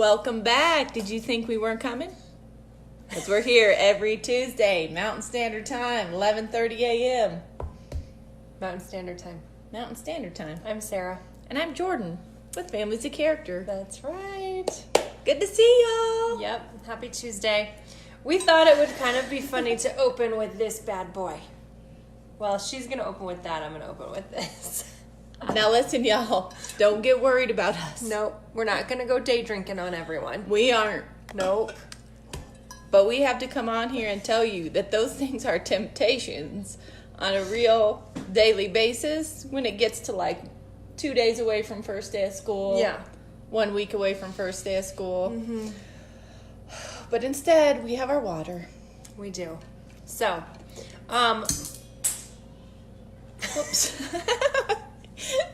Welcome back. Did you think we weren't coming? Because we're here every Tuesday, Mountain Standard Time, 11:30 a.m. Mountain Standard Time. Mountain Standard Time. I'm Sarah. And I'm Jordan with Family's a Character. That's right. Good to see y'all. Yep. Happy Tuesday. We thought it would kind of be funny to open with this bad boy. Well, she's going to open with that. I'm going to open with this. Now listen, y'all. Don't get worried about us. Nope. We're not going to go day drinking on everyone. We aren't. Nope. But we have to come on here and tell you that those things are temptations on a real daily basis when it gets to like 2 days away from first day of school. Yeah. 1 week away from first day of school. Mm-hmm. But instead, we have our water. We do. So, Whoops.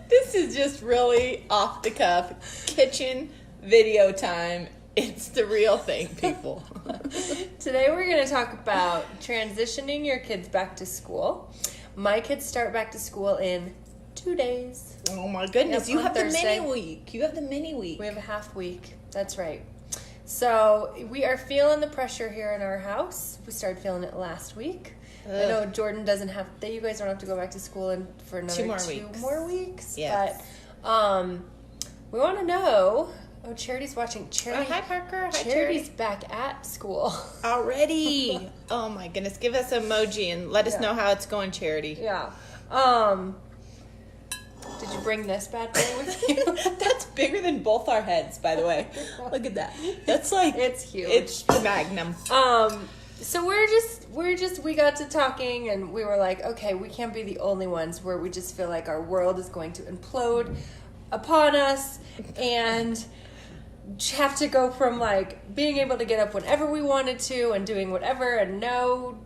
This is just really off the cuff kitchen video time. It's the real thing, people. Today we're going to talk about transitioning your kids back to school. My kids start back to school in 2 days. Oh my goodness, Yep, you on have Thursday. the mini week. You have the mini week. We have a half week. That's right. So we are feeling the pressure here in our house. We started feeling it last week. Ugh. I know Jordan doesn't have that. You guys don't have to go back to school for another 2 more weeks. Yes. But we want to know. Oh, Charity's watching. Charity, hi, Parker. Hi, Charity's Charity. back at school Already. Oh my goodness. Give us an emoji and let us Yeah. know how it's going, Charity. Yeah. Did you bring this bad boy with you? That's bigger than both our heads, by the way. Look at that. That's like It's huge. It's the Magnum. So we got to talking and we were like, okay, we can't be the only ones where we just feel like our world is going to implode upon us and have to go from like being able to get up whenever we wanted to and doing whatever and no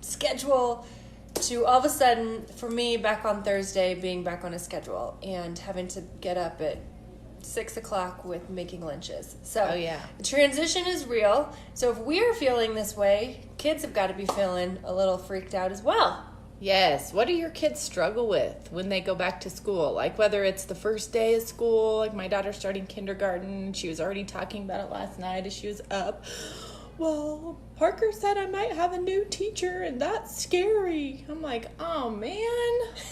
schedule to all of a sudden, for me, back on Thursday, being back on a schedule and having to get up at 6 o'clock with making lunches. So Oh, yeah. the transition is real. So if we're feeling this way, kids have got to be feeling a little freaked out as well. Yes. What do your kids struggle with when they go back to school? Like whether it's the first day of school, like my daughter's starting kindergarten. She was already talking about it last night as she was up. Well, Parker said I might have a new teacher and that's scary. I'm like, oh man.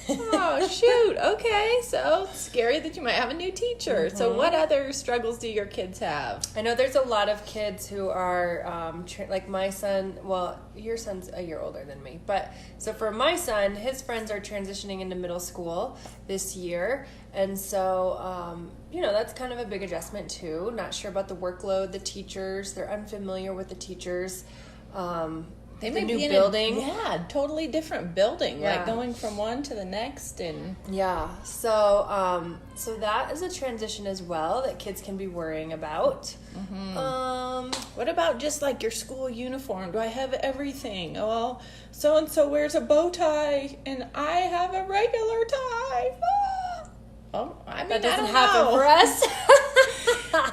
Oh shoot. Okay. So it's scary that you might have a new teacher. Mm-hmm. So what other struggles do your kids have? I know there's a lot of kids who are, like my son, well, your son's a year older than me, but so for my son, his friends are transitioning into middle school this year, and so, that's kind of a big adjustment too. Not sure about the workload, the teachers, they're unfamiliar with the teachers, They the may new be in building. totally different building, Yeah. like going from one to the next and Yeah, so so that is a transition as well that kids can be worrying about. what about just like your school uniform? Do I have everything? Oh, well, so-and-so wears a bow tie and I have a regular tie. Ah. Oh, I mean, That doesn't I don't happen know. for us.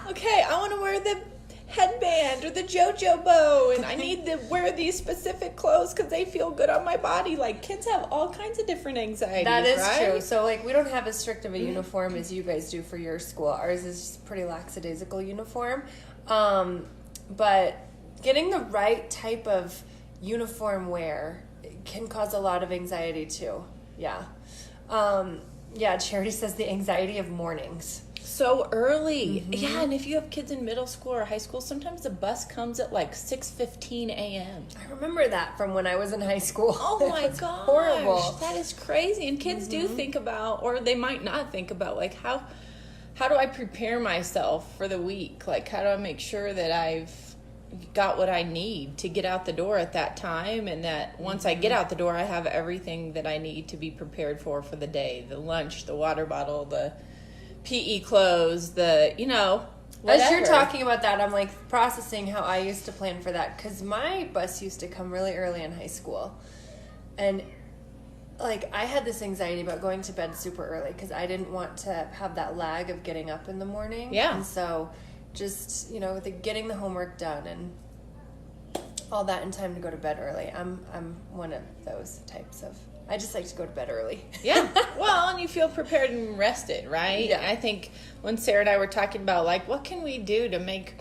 Okay, I want to wear the headband or the JoJo bow and I need to wear these specific clothes because they feel good on my body. Like kids have all kinds of different anxieties, That is right? true. So, like, we don't have as strict of a uniform as you guys do for your school. Ours is pretty lackadaisical uniform. But getting the right type of uniform wear can cause a lot of anxiety, too. Yeah. Charity says the anxiety of mornings. So early. Yeah, and if you have kids in middle school or high school, sometimes the bus comes at like 6:15 a.m. I remember that from when I was in high school. Oh my It's gosh. horrible. That is crazy. And kids do think about, or they might not think about, like how do I prepare myself for the week? Like how do I make sure that I've got what I need to get out the door at that time and that once I get out the door I have everything that I need to be prepared for the day. The lunch, the water bottle, the PE clothes, whatever. As you're talking about that, I'm like processing how I used to plan for that because my bus used to come really early in high school, and like I had this anxiety about going to bed super early because I didn't want to have that lag of getting up in the morning. Yeah. And so, just getting the homework done and all that in time to go to bed early. I'm one of those types of I just like to go to bed early. Yeah. Well, and you feel prepared and rested, right? Yeah. I think when Sarah and I were talking about, like, what can we do to make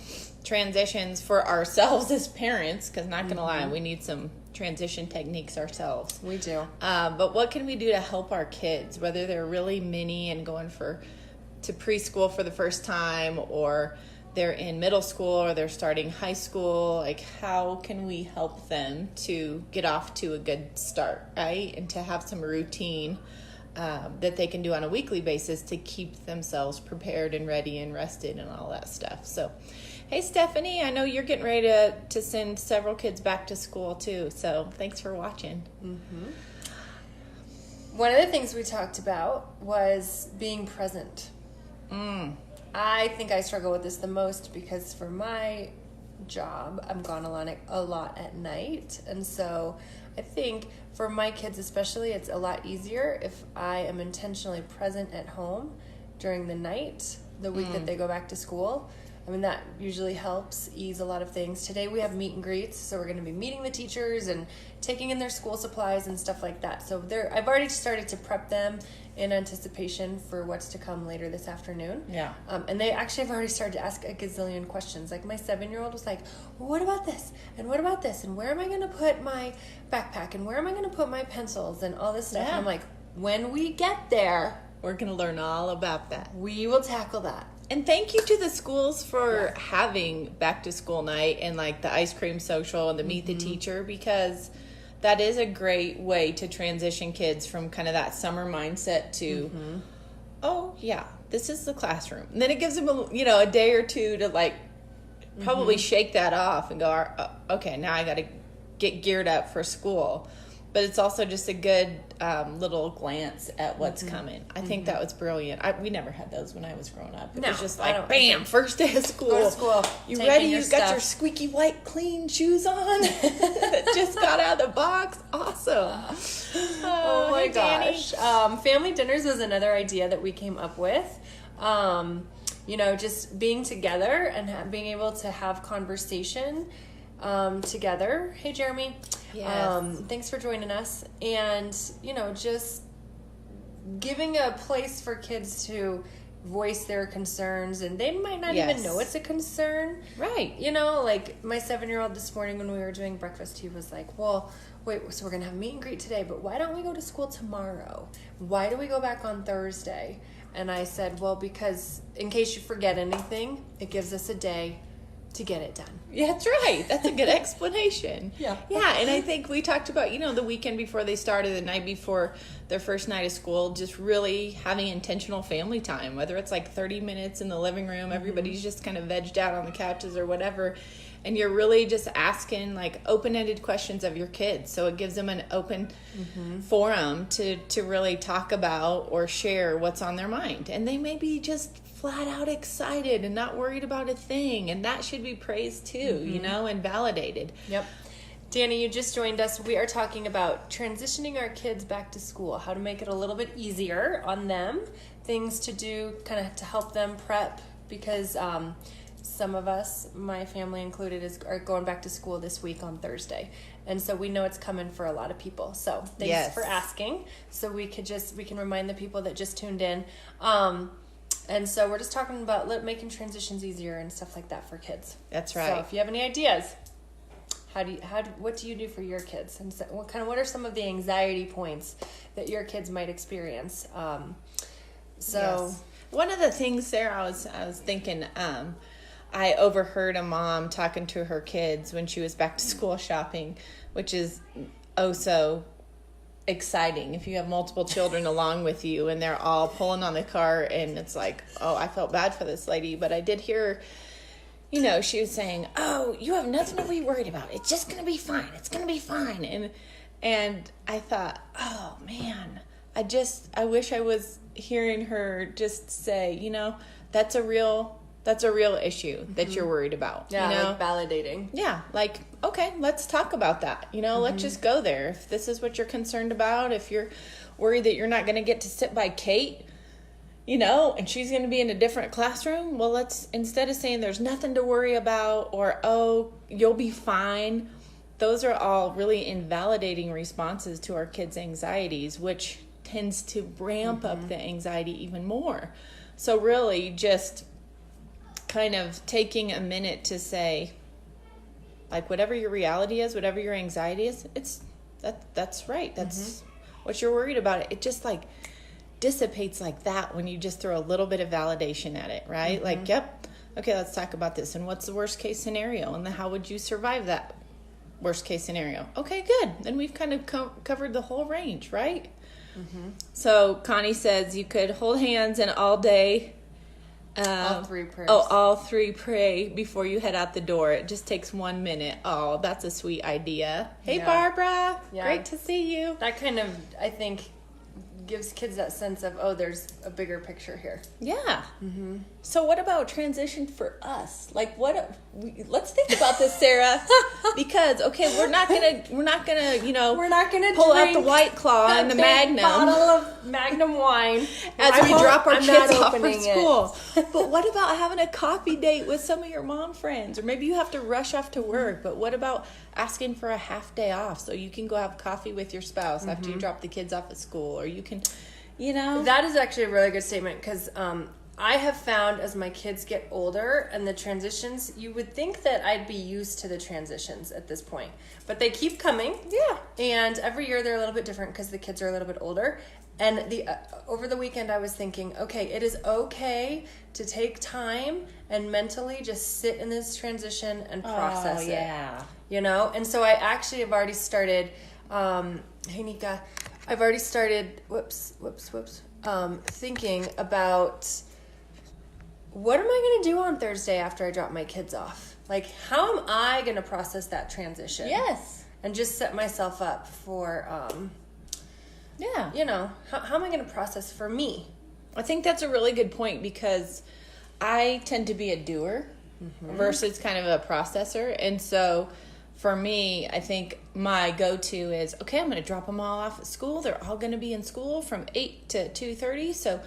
transitions for ourselves as parents, because not going to lie, we need some transition techniques ourselves. We do. But what can we do to help our kids, whether they're really mini and going to preschool for the first time, or they're in middle school, or they're starting high school? Like, how can we help them to get off to a good start, right? And to have some routine that they can do on a weekly basis to keep themselves prepared and ready and rested and all that stuff. So, hey, Stephanie, I know you're getting ready to send several kids back to school too. So thanks for watching. Mm-hmm. One of the things we talked about was being present. I think I struggle with this the most because for my job, I'm gone a lot at night. And so I think for my kids especially, it's a lot easier if I am intentionally present at home during the night, the week that they go back to school. I mean, that usually helps ease a lot of things. Today we have meet and greets, so we're going to be meeting the teachers and taking in their school supplies and stuff like that. So I've already started to prep them in anticipation for what's to come later this afternoon. Yeah. And they actually have already started to ask a gazillion questions. Like my 7-year-old was like, well, what about this? And what about this? And where am I going to put my backpack? And where am I going to put my pencils? And all this stuff. Yeah. And I'm like, when we get there, We're going to learn all about that. we will tackle that. And thank you to the schools for having back to school night and like the ice cream social and the meet the teacher, because that is a great way to transition kids from kind of that summer mindset to, oh yeah, this is the classroom. And then it gives them a day or two to like probably shake that off and go, okay, now I got to get geared up for school. But it's also just a good little glance at what's coming. I think that was brilliant. We never had those when I was growing up. It was just like, bam, first day of school. Go to school. You take ready? in your You got stuff. your squeaky white clean shoes on? Just got out of the box. Awesome. Oh my hey, Danny. gosh. Family dinners was another idea that we came up with. Just being together and being able to have conversation together. Hey, Jeremy. Yes. Thanks for joining us. And, just giving a place for kids to voice their concerns, and they might not even know it's a concern. Right. Like my 7-year-old this morning when we were doing breakfast, he was like, well, wait, so we're going to have a meet and greet today, but why don't we go to school tomorrow? Why do we go back on Thursday? And I said, well, because in case you forget anything, it gives us a day to get it done. Yeah, that's right. That's a good explanation. Yeah. Yeah, and I think we talked about, the weekend before they started, the night before their first night of school, just really having intentional family time, whether it's like 30 minutes in the living room, everybody's just kind of vegged out on the couches or whatever, and you're really just asking like open-ended questions of your kids. So it gives them an open forum to really talk about or share what's on their mind. And they may be just flat out excited and not worried about a thing, and that should be praised too, and validated. Yep. Danny, you just joined us. We are talking about transitioning our kids back to school, how to make it a little bit easier on them, things to do kind of to help them prep, because some of us, my family included, are going back to school this week on Thursday. And so we know it's coming for a lot of people. So thanks for asking. So we can remind the people that just tuned in. And so we're just talking about making transitions easier and stuff like that for kids. That's right. So if you have any ideas, what do you do for your kids? And so what are some of the anxiety points that your kids might experience? One of the things, Sarah, I was thinking, I overheard a mom talking to her kids when she was back to school shopping, which is so exciting if you have multiple children along with you and they're all pulling on the cart, and it's like, I felt bad for this lady, but I did hear, she was saying, you have nothing to be worried about. It's just going to be fine. It's going to be fine. And I thought, oh man, I wish I was hearing her just say, that's a real issue that you're worried about. Yeah, like validating. Yeah, like, okay, let's talk about that. Let's just go there. If this is what you're concerned about, if you're worried that you're not going to get to sit by Kate, and she's going to be in a different classroom, well, let's, instead of saying there's nothing to worry about or, you'll be fine, those are all really invalidating responses to our kids' anxieties, which tends to ramp up the anxiety even more. So really just kind of taking a minute to say, like, whatever your reality is, whatever your anxiety is, that's right. That's what you're worried about. It just like dissipates like that when you just throw a little bit of validation at it, right? Like, yep, okay, let's talk about this. And what's the worst case scenario? And then how would you survive that worst case scenario? Okay, good. Then we've kind of covered the whole range, right? So Connie says you could hold hands and all day. All three prayers. Oh, all three pray before you head out the door. It just takes 1 minute. Oh, that's a sweet idea. Hey, Barbara. Yeah. Great to see you. That kind of, I think, gives kids that sense of, oh, there's a bigger picture here. Yeah. So what about transition for us? Like, let's think about this, Sarah, because we're not gonna We're not gonna pull out the White Claw and the Magnum bottle of Magnum wine as we drop our I'm kids not off for opening school. But what about having a coffee date with some of your mom friends? Or maybe you have to rush off to work, but what about asking for a half day off so you can go have coffee with your spouse after you drop the kids off at school? Or you can, That is actually a really good statement, because I have found as my kids get older and the transitions, you would think that I'd be used to the transitions at this point, but they keep coming. Yeah. And every year they're a little bit different because the kids are a little bit older. And over the weekend I was thinking, okay, it is okay to take time and mentally just sit in this transition and process it. Yeah. And so I actually have already started, hey Nika, I've already started, thinking about what am I going to do on Thursday after I drop my kids off? Like, how am I going to process that transition? Yes. And just set myself up for, how am I going to process for me? I think that's a really good point, because I tend to be a doer versus kind of a processor. And so for me, I think my go-to is, okay, I'm going to drop them all off at school. They're all going to be in school from 8 to 2:30. So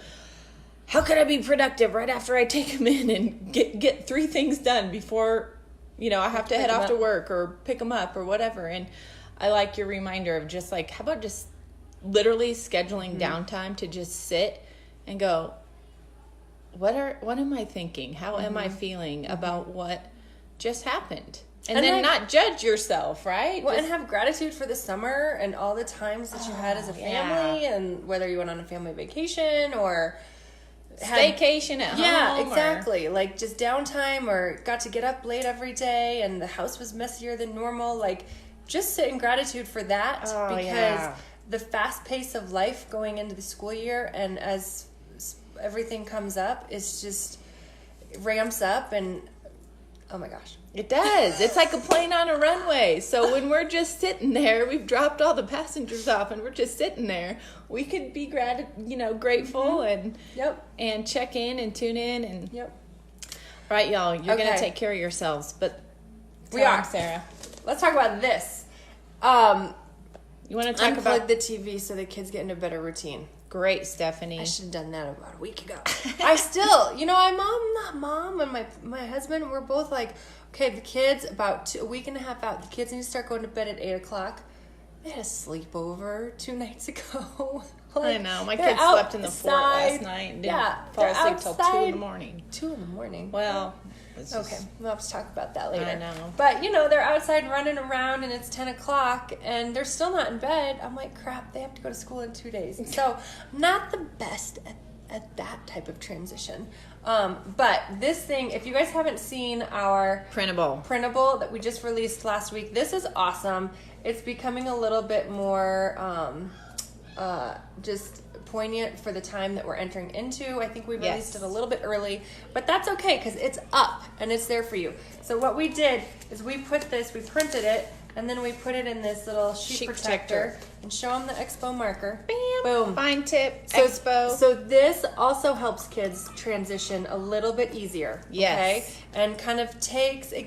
how can I be productive right after I take them in and get 3 things done before, I have to head off to work or pick them up or whatever. And I like your reminder of just like, how about just literally scheduling downtime to just sit and go, what am I thinking? How am I feeling about what just happened? And then not judge yourself, right? Well, and have gratitude for the summer and all the times that you had as a family, and whether you went on a family vacation or staycation at home. Yeah, exactly. Like just downtime, or got to get up late every day and the house was messier than normal. Like, just sit in gratitude for that, because the fast pace of life going into the school year, and as everything comes up, it's just ramps up, and oh my gosh. It does. It's like a plane on a runway. So when we're just sitting there, we've dropped all the passengers off and we're just sitting there, we could be grateful and check in and tune in and right, y'all, you're gonna take care of yourselves. But we are, Sarah. Let's talk about this. You want to talk about the TV so the kids get into a better routine. Great, Stephanie. I should have done that about a week ago. I still, I'm not mom, and my husband, we're both like, okay, the kids, about a week and a half out, the kids need to start going to bed at 8 o'clock. They had a sleepover 2 nights ago. I know. My kids slept in the fort last night and didn't fall asleep till 2 in the morning. 2 in the morning. Well, okay, we'll have to talk about that later. I know. But, they're outside running around and it's 10 o'clock and they're still not in bed. I'm like, crap, they have to go to school in 2 days. So, not the best at that type of transition. But this thing, if you guys haven't seen our printable that we just released last week, this is awesome. It's becoming a little bit more just poignant for the time that we're entering into. I think we released it a little bit early, but that's okay because it's up and it's there for you. So what we did is we printed it, and then we put it in this little sheet protector and show them the Expo marker. Bam! Boom. Fine tip, Expo. So this also helps kids transition a little bit easier. Yes. Okay? And kind of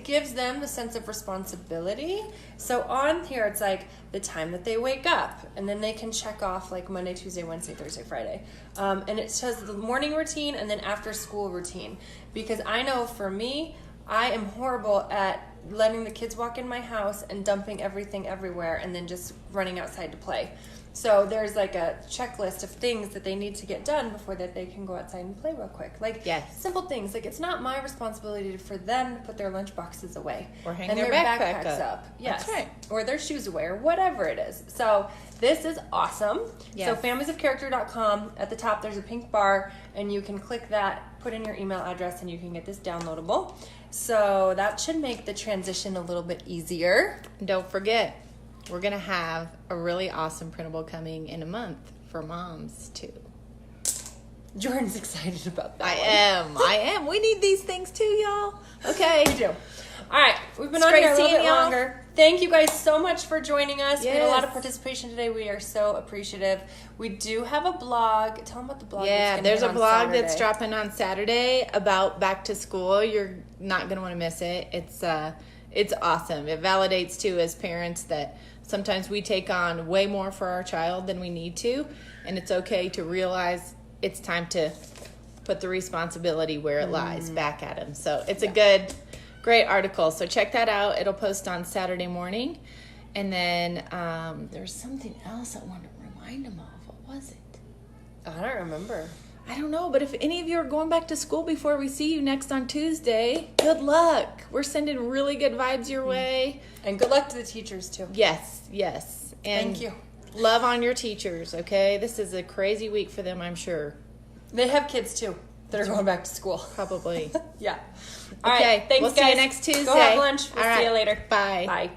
gives them the sense of responsibility. So on here, it's like the time that they wake up, and then they can check off like Monday, Tuesday, Wednesday, Thursday, Friday. And it says the morning routine and then after school routine. Because I know for me, I am horrible at letting the kids walk in my house and dumping everything everywhere and then just running outside to play. So there's like a checklist of things that they need to get done before that they can go outside and play real quick. Like Yes. simple things. Like it's not my responsibility for them to put their lunch boxes away. Or hang and their backpack up. Yes. That's right. Or their shoes away or whatever it is. So this is awesome. Yes. So familiesofcharacter.com. At the top there's a pink bar and you can click that, put in your email address, and you can get this downloadable. So that should make the transition a little bit easier. Don't forget, we're going to have a really awesome printable coming in a month for moms too. Jordan's excited about that. I am. We need these things too, y'all. Okay. We do. All right. We've been It's on great here a little seeing bit y'all. longer. Thank you guys so much for joining us. We had a lot of Yes. participation today. We are so appreciative. We do have a blog. Tell them about the blog. Yeah, that's gonna there's hit a on blog Saturday. that's dropping on Saturday about back to school. You're not going to want to miss it. It's awesome. It validates too as parents that sometimes we take on way more for our child than we need to, and it's okay to realize it's time to put the responsibility where it lies back at them. So it's a great article. So check that out. It'll post on Saturday morning. And then there's something else I wanted to remind them of. What was it? I don't remember. I don't know, but if any of you are going back to school before we see you next on Tuesday, good luck. We're sending really good vibes your way. And good luck to the teachers too. Yes. And Thank you. Love on your teachers, okay? This is a crazy week for them, I'm sure. They have kids too that are going back to school. Probably. Yeah. All Okay, right. Thanks, we'll guys. see you next Tuesday. Go have lunch. We'll All see right. you later. Bye. Bye.